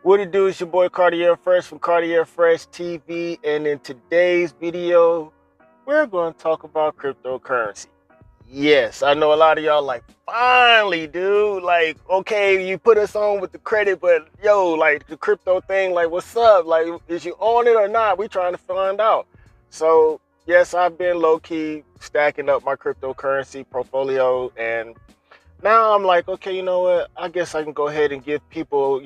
What it do? Is your boy Cardiar Fresh from CardiarFreshTV, and in today's video, we're going to talk about cryptocurrency. Yes, I know a lot of y'all like, finally, dude. Like, okay, you put us on with the credit, but yo, like the crypto thing, like, what's up? Like, is you on it or not? We trying to find out. So, yes, I've been low-key stacking up my cryptocurrency portfolio, and now I'm like, okay, you know what? I guess I can go ahead and give people,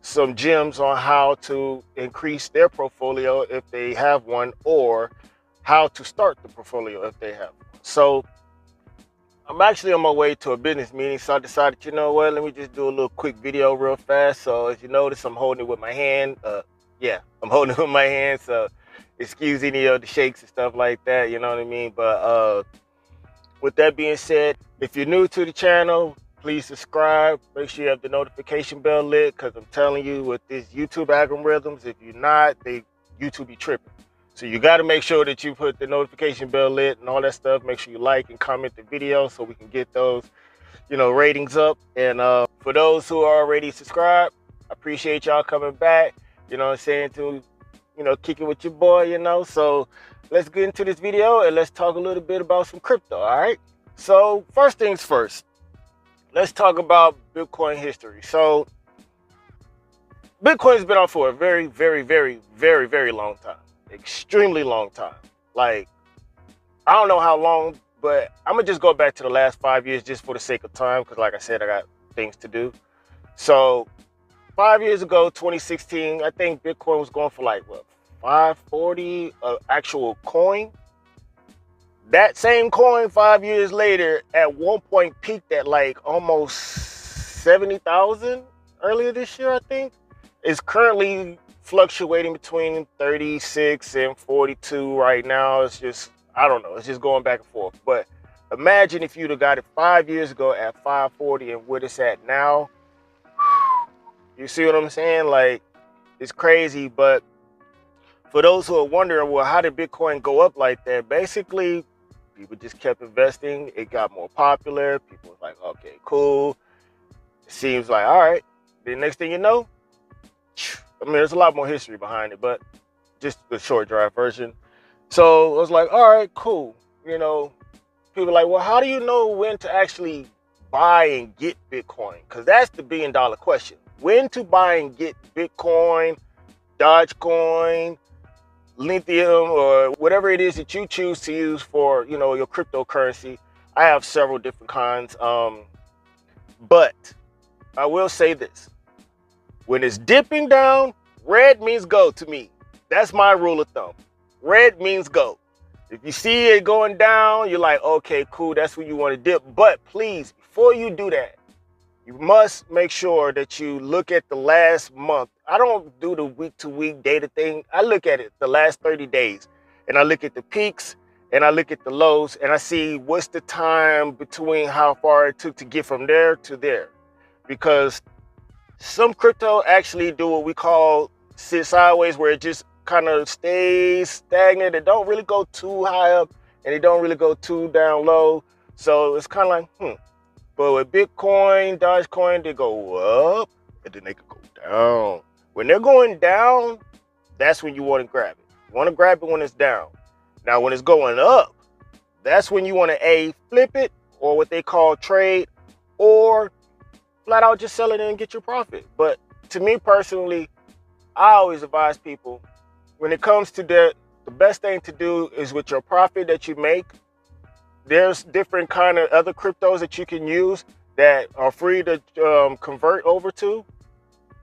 some gems on how to increase their portfolio if they have one, or how to start the portfolio if they have one. So I'm actually on my way to a business meeting, so I decided, you know what, let me just do a little quick video real fast. So as you notice, I'm holding it with my hand. I'm holding it with my hand, so excuse any of the shakes and stuff like that, you know what I mean? But with that being said, if you're new to the channel, please subscribe. Make sure you have the notification bell lit, because I'm telling you, with these YouTube algorithms, if you're not, YouTube be tripping. So you got to make sure that you put the notification bell lit and all that stuff. Make sure you like and comment the video so we can get those, ratings up. And for those who are already subscribed, I appreciate y'all coming back. You know what I'm saying, to, kick it with your boy, So let's get into this video and let's talk a little bit about some crypto, all right? So first things first. Let's talk about Bitcoin history. So Bitcoin's been out for a very, very, very, very, very long time. Extremely long time. Like, I don't know how long, but I'm going to just go back to the last 5 years just for the sake of time, because like I said, I got things to do. So 5 years ago, 2016, I think Bitcoin was going for like, what, 540 actual coin. That same coin 5 years later at one point peaked at like almost 70,000 earlier this year, I think. It's currently fluctuating between 36 and 42 right now. It's just, I don't know, it's just going back and forth. But imagine if you'd have got it 5 years ago at 540 and what it's at now. You see what I'm saying? Like, it's crazy. But for those who are wondering, well, how did Bitcoin go up like that? Basically, people just kept investing. It got more popular. People was like, okay, cool. It seems like, all right. The next thing you know, I mean, there's a lot more history behind it, but just the short drive version. So I was like, all right, cool. People are like, well, how do you know when to actually buy and get Bitcoin? Because that's the $1 billion question. When to buy and get Bitcoin, Dogecoin, lithium, or whatever it is that you choose to use for, your cryptocurrency. I have several different kinds. But I will say this. When it's dipping down, red means go to me. That's my rule of thumb. Red means go. If you see it going down, you're like, okay, cool, that's when you want to dip. But please, before you do that, you must make sure that you look at the last month. I don't do the week-to-week data thing. I look at it the last 30 days. And I look at the peaks and I look at the lows and I see what's the time between how far it took to get from there to there. Because some crypto actually do what we call sit sideways, where it just kind of stays stagnant. It don't really go too high up and it don't really go too down low. So it's kind of like, But with Bitcoin, Dogecoin, they go up and then they can go down. When they're going down, that's when you want to grab it. You want to grab it when it's down. Now, when it's going up, that's when you want to flip it, or what they call trade, or flat out just sell it and get your profit. But to me personally, I always advise people, when it comes to that, the best thing to do is with your profit that you make. There's different kind of other cryptos that you can use that are free to convert over to,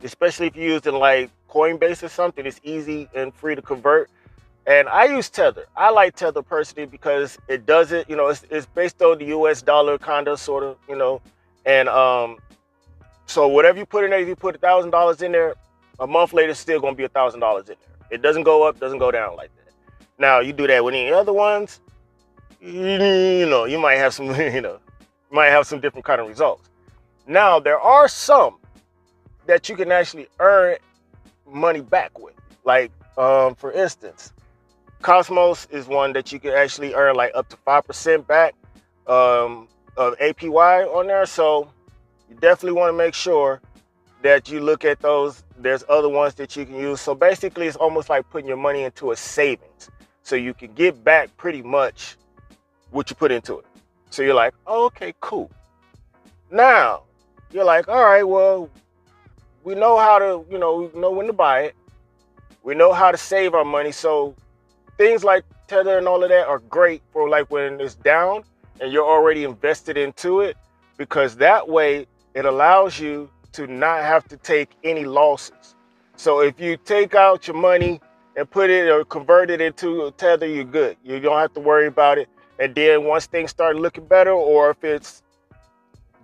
especially if you use it like Coinbase or something. It's easy and free to convert. And I use Tether. I like Tether personally because it does it, it's based on the US dollar kind of, sort of, and so whatever you put in there, if you put $1,000 in there, a month later, it's still going to be $1,000 in there. It doesn't go up, doesn't go down like that. Now, you do that with any other ones, you might have some, might have some different kind of results. Now, there are some that you can actually earn money back with. Like, for instance, Cosmos is one that you can actually earn like up to 5% back of APY on there. So you definitely want to make sure that you look at those. There's other ones that you can use. So basically, it's almost like putting your money into a savings, so you can get back pretty much what you put into it. So you're like, oh, okay, cool. Now you're like, all right, well, we know how to, we know when to buy it. We know how to save our money. So things like Tether and all of that are great for like when it's down and you're already invested into it, because that way it allows you to not have to take any losses. So if you take out your money and put it or convert it into a Tether, you're good. You don't have to worry about it. And then once things start looking better, or if it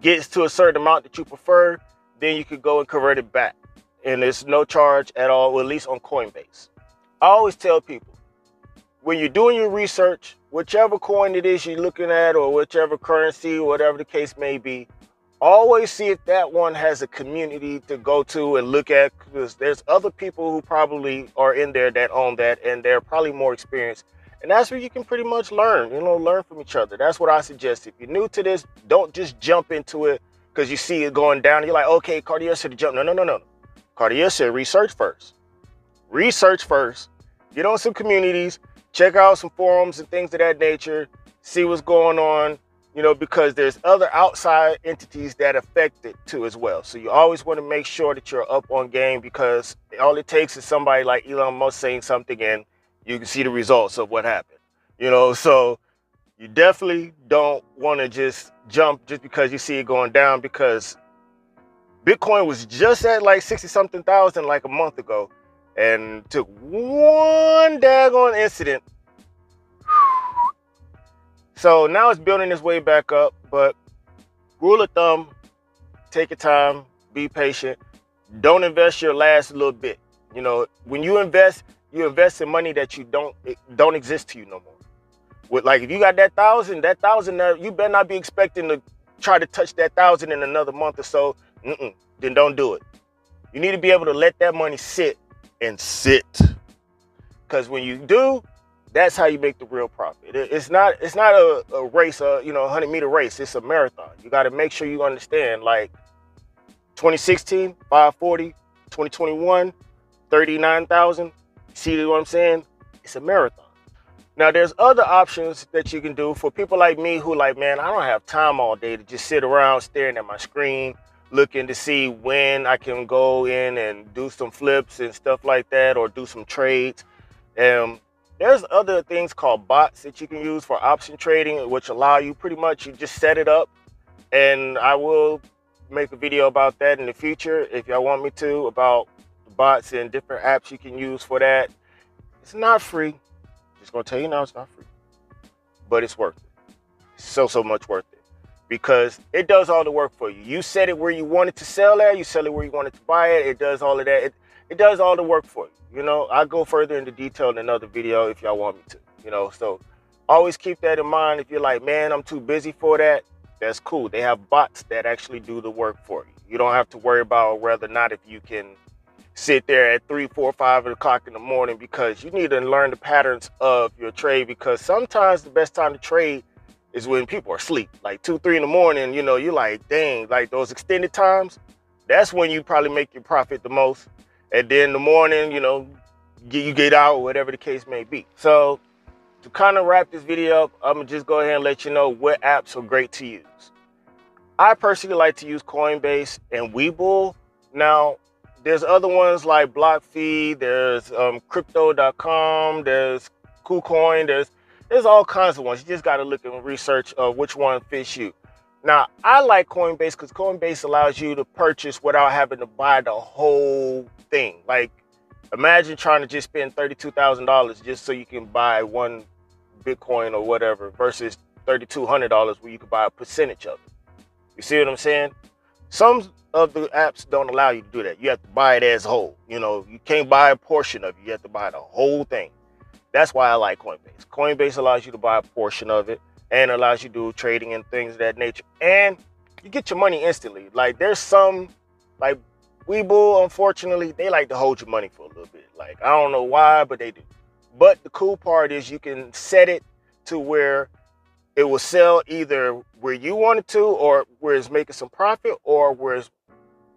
gets to a certain amount that you prefer, then you could go and convert it back. And there's no charge at all, at least on Coinbase. I always tell people, when you're doing your research, whichever coin it is you're looking at, or whichever currency, whatever the case may be, always see if that one has a community to go to and look at, because there's other people who probably are in there that own that, and they're probably more experienced. And that's where you can pretty much learn, learn from each other. That's what I suggest. If you're new to this, don't just jump into it because you see it going down. You're like, okay, Cardiar said to jump. No. Cardiar said research first. Research first. Get on some communities. Check out some forums and things of that nature. See what's going on. Because there's other outside entities that affect it too as well. So you always want to make sure that you're up on game, because all it takes is somebody like Elon Musk saying something and you can see the results of what happened. So you definitely don't want to just jump just because you see it going down, because Bitcoin was just at like 60-something thousand like a month ago, and took one daggone incident. So now it's building its way back up, but rule of thumb, take your time, be patient. Don't invest your last little bit. When you invest in money that don't exist to you no more. Like if you got that thousand, you better not be expecting to try to touch that 1,000 in another month or so. Then don't do it. You need to be able to let that money sit. Because when you do, that's how you make the real profit. It's not a race, 100-meter race. It's a marathon. You got to make sure you understand, like 2016, 540, 2021, 39,000. See what I'm saying? It's a marathon. Now, there's other options that you can do for people like me who like, man, I don't have time all day to just sit around staring at my screen, looking to see when I can go in and do some flips and stuff like that, or do some trades. There's other things called bots that you can use for option trading, which allow you pretty much, you just set it up. And I will make a video about that in the future if y'all want me to, about bots and different apps you can use for that. It's not free. Just gonna tell you now, it's not free, but it's worth it. So much worth it, because it does all the work for you. You set it where you want it to sell at, you sell it where you want it to buy it. It does all of that. It does all the work for you. I'll go further into detail in another video if y'all want me to. So always keep that in mind. If you're like, man, I'm too busy for that, that's cool. They have bots that actually do the work for you. You don't have to worry about whether or not if you can sit there at 3, 4, 5 o'clock in the morning, because you need to learn the patterns of your trade, because sometimes the best time to trade is when people are asleep, like 2, 3 in the morning. You're like, dang, like those extended times, that's when you probably make your profit the most. And then in the morning, you get out, whatever the case may be. So to kind of wrap this video up, I'm gonna just go ahead and let you know what apps are great to use. I personally like to use Coinbase and Webull. Now, there's other ones like BlockFi, there's Crypto.com, there's KuCoin, there's all kinds of ones. You just got to look and research which one fits you. Now, I like Coinbase because Coinbase allows you to purchase without having to buy the whole thing. Like, imagine trying to just spend $32,000 just so you can buy one Bitcoin or whatever, versus $3,200 where you can buy a percentage of it. You see what I'm saying? Some of the apps don't allow you to do that. You have to buy it as whole. You can't buy a portion of it. You have to buy the whole thing. That's why I like Coinbase. Coinbase allows you to buy a portion of it, and allows you to do trading and things of that nature. And you get your money instantly. Like, there's some, like Webull, unfortunately, they like to hold your money for a little bit. Like, I don't know why, but they do. But the cool part is you can set it to where it will sell either where you want it to, or where it's making some profit, or where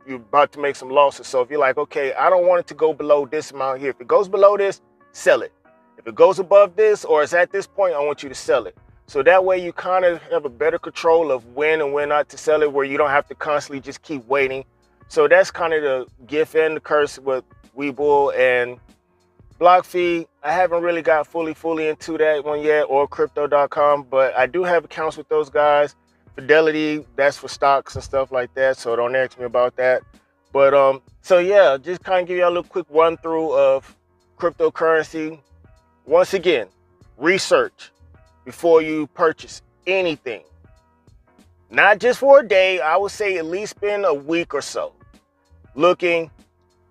you're about to make some losses. So if you're like, okay, I don't want it to go below this amount here. If it goes below this, sell it. If it goes above this, or it's at this point, I want you to sell it. So that way you kind of have a better control of when and when not to sell it, where you don't have to constantly just keep waiting. So that's kind of the gift and the curse with Webull and BlockFi. I haven't really got fully into that one yet, or crypto.com, but I do have accounts with those guys. Fidelity, that's for stocks and stuff like that, so don't ask me about that. But so yeah, just kind of give you a little quick run through of cryptocurrency. Once again, research before you purchase anything. Not just for a day, I would say at least spend a week or so looking.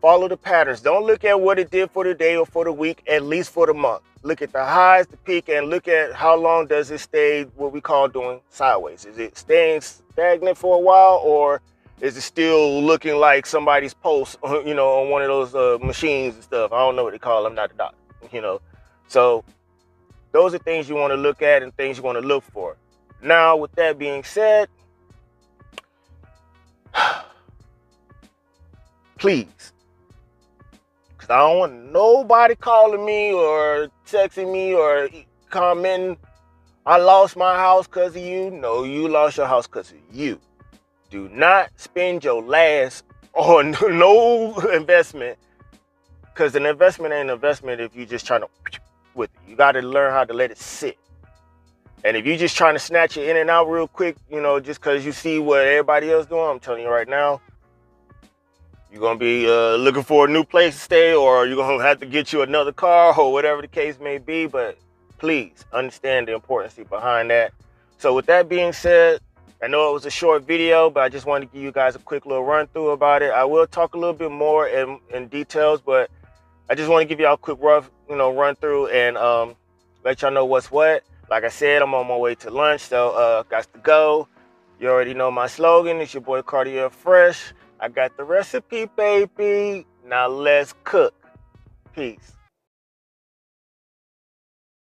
Follow the patterns. Don't look at what it did for the day or for the week, at least for the month. Look at the highs, the peak, and look at how long does it stay what we call doing sideways. Is it staying stagnant for a while, or is it still looking like somebody's post, you know, on one of those machines and stuff? I don't know what they call them. I'm not a doctor, you know. So those are things you want to look at and things you want to look for. Now, with that being said, please, because I don't want nobody calling me or texting me or commenting, I lost my house because of you. No, you lost your house because of you. Do not spend your last on no investment, because an investment ain't an investment if you're just trying to with it. You got to learn how to let it sit. And if you're just trying to snatch it in and out real quick, you know, just because you see what everybody else doing, I'm telling you right now, you're going to be looking for a new place to stay, or you're going to have to get you another car, or whatever the case may be. But please understand the importance behind that. So with that being said, I know it was a short video, but I just wanted to give you guys a quick little run through about it. I will talk a little bit more in details, but I just want to give y'all a quick rough, you know, run through and let y'all know what's what. Like I said, I'm on my way to lunch, so got to go. You already know my slogan. It's your boy Cardiar Fresh. I got the recipe, baby. Now let's cook. Peace.